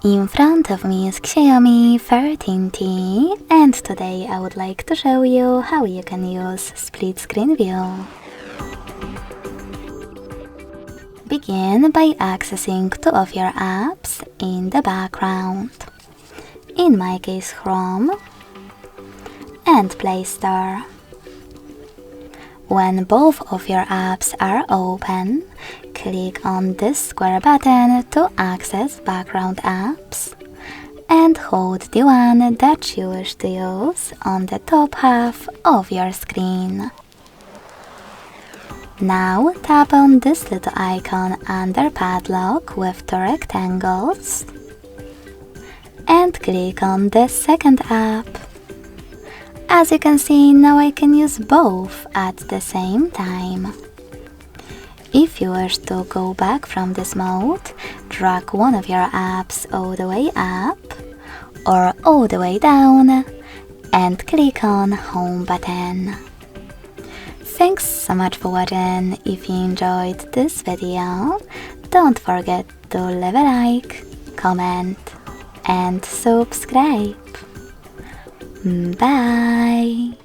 In front of me is Xiaomi 13T, and today I would like to show you how you can use split screen view. Begin by accessing two of your apps in the background. In my case, Chrome and Play Store. When both of your apps are open, click on this square button to access background apps and hold the one that you wish to use on the top half of your screen. Now tap on this little icon under Padlock with two rectangles and click on the second app. As you can see, now I can use both at the same time. If you wish to go back from this mode, drag one of your apps all the way up or all the way down and click on Home button. Thanks so much for watching. If you enjoyed this video, don't forget to leave a like, comment and subscribe. Bye!